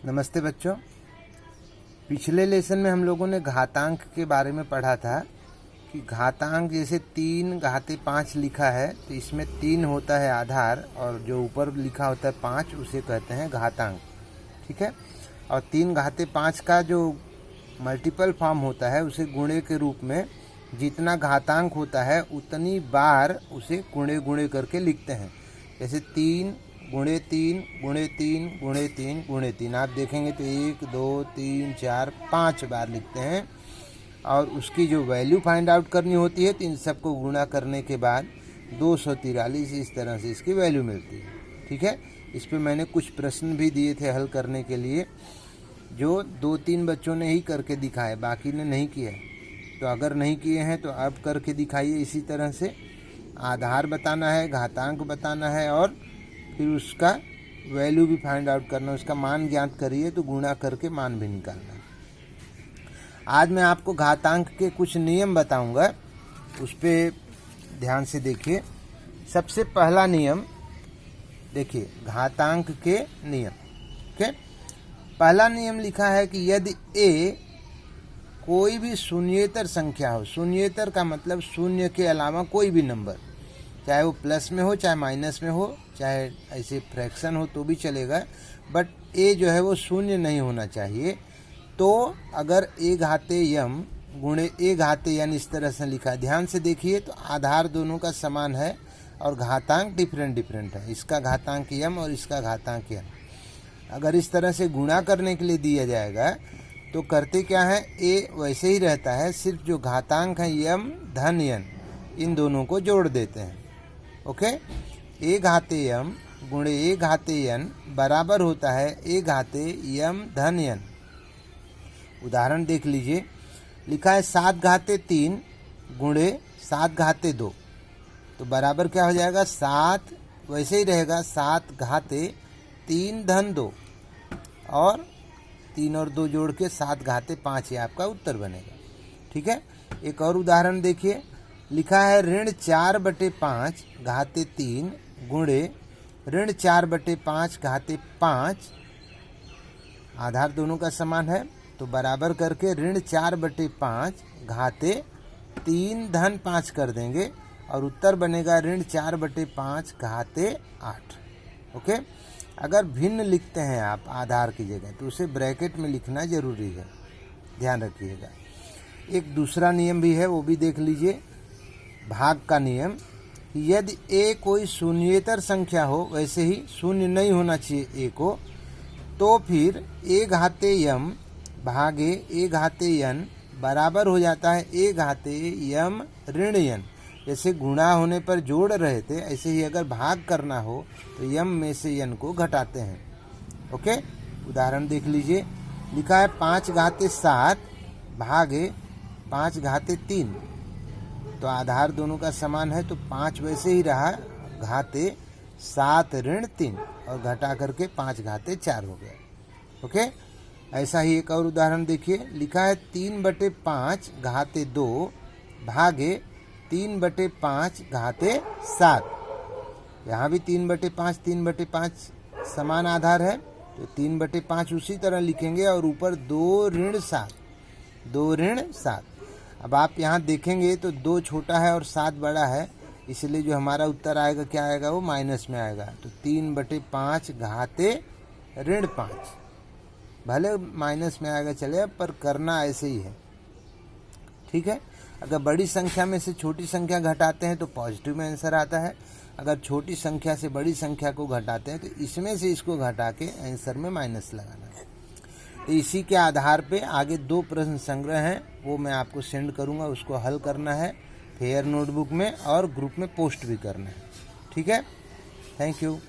नमस्ते बच्चों। पिछले लेसन में हम लोगों ने घातांक के बारे में पढ़ा था कि घातांक जैसे 3 घाते 5 लिखा है तो इसमें 3 होता है आधार और जो ऊपर लिखा होता है 5 उसे कहते हैं घातांक। ठीक है। और 3 घाते 5 का जो मल्टीपल फॉर्म होता है उसे गुणे के रूप में जितना घातांक होता है उतनी बार उसे गुणे गुणे करके लिखते हैं। जैसे 3 गुणे 3 गुणे 3 गुणे 3 गुणे 3 आप देखेंगे तो 1 2 3 4 5 बार लिखते हैं। और उसकी जो वैल्यू फाइंड आउट करनी होती है तो इन सबको गुणा करने के बाद 243 इस तरह से इसकी वैल्यू मिलती है। ठीक है। इस पे मैंने कुछ प्रश्न भी दिए थे हल करने के लिए, जो 2-3 बच्चों ने ही करके दिखाए, बाकी ने नहीं किया। तो अगर नहीं किए हैं तो अब करके दिखाइए। इसी तरह से आधार बताना है, घातांक बताना है और फिर उसका वैल्यू भी फाइंड आउट करना, उसका मान ज्ञात करिए तो गुणा करके मान भी निकालना है। आज मैं आपको घातांक के कुछ नियम बताऊंगा, उस पर ध्यान से देखिए। सबसे पहला नियम देखिए, घातांक के नियम। ओके। पहला नियम लिखा है कि यदि a कोई भी शून्येतर संख्या हो, शून्येतर का मतलब शून्य के अलावा कोई भी नंबर, चाहे वो प्लस में हो चाहे माइनस में हो, चाहे ऐसे फ्रैक्शन हो तो भी चलेगा, बट a जो है वो शून्य नहीं होना चाहिए। तो अगर a घाते यम गुणे a घाते यन इस तरह से लिखा, ध्यान से देखिए तो आधार दोनों का समान है और घातांक डिफरेंट है। इसका घातांक यम और इसका घातांक यन। अगर इस तरह से गुणा करने के लिए दिया जाएगा तो करते क्या है, a वैसे ही रहता है, सिर्फ जो घातांक है यम धन यन इन दोनों को जोड़ देते हैं। ओके। a घाते यम गुणे a घाते यन बराबर होता है a घाते यम धन यन। उदाहरण देख लीजिए, लिखा है 7 घाते 3 गुणे 7 घाते 2, तो बराबर क्या हो जाएगा, 7 वैसे ही रहेगा 7 घाते 3 धन 2 और 3 और 2 जोड़ के 7 घाते 5, ये आपका उत्तर बनेगा। ठीक है। एक और उदाहरण देखिए, लिखा है ऋण 4/5 घाते 3 गुणे ऋण 4/5 घाते 5, आधार दोनों का समान है तो बराबर करके ऋण 4/5 घाते 3 धन 5 कर देंगे और उत्तर बनेगा ऋण 4/5 घाते 8। ओके। अगर भिन्न लिखते हैं आप आधार की जगह तो उसे ब्रैकेट में लिखना जरूरी है, ध्यान रखिएगा। एक दूसरा नियम भी है, वो भी देख लीजिए, भाग का नियम। यदि a कोई शून्येतर संख्या हो, वैसे ही शून्य नहीं होना चाहिए a को, तो फिर a घाते यम भागे a घाते यन बराबर हो जाता है a घाते यम ऋण यन। जैसे गुणा होने पर जोड़ रहे थे, ऐसे ही अगर भाग करना हो तो यम में से यन को घटाते हैं। ओके। उदाहरण देख लीजिए, लिखा है 5 घाते 7 भागे 5 घाते 3, तो आधार दोनों का समान है तो 5 वैसे ही रहा, घाते 7 ऋण 3 और घटा करके 5 घाते 4 हो गया। ओके। ऐसा ही एक और उदाहरण देखिए, लिखा है 3/5 घाते 2 भागे 3/5 घाते 7, यहाँ भी 3/5 समान आधार है तो 3/5 उसी तरह लिखेंगे और ऊपर 2 ऋण 7। अब आप यहाँ देखेंगे तो 2 छोटा है और 7 बड़ा है, इसलिए जो हमारा उत्तर आएगा क्या आएगा, वो माइनस में आएगा। तो 3/5 घाते ऋण 5, भले माइनस में आएगा चले, पर करना ऐसे ही है। ठीक है। अगर बड़ी संख्या में से छोटी संख्या घटाते हैं तो पॉजिटिव में आंसर आता है, अगर छोटी संख्या से बड़ी संख्या को घटाते हैं तो इसमें से इसको घटा के आंसर में माइनस लगाना है। तो इसी के आधार पे आगे 2 प्रश्न संग्रह हैं, वो मैं आपको सेंड करूंगा, उसको हल करना है फेयर नोटबुक में और ग्रुप में पोस्ट भी करना है। ठीक है। Thank you.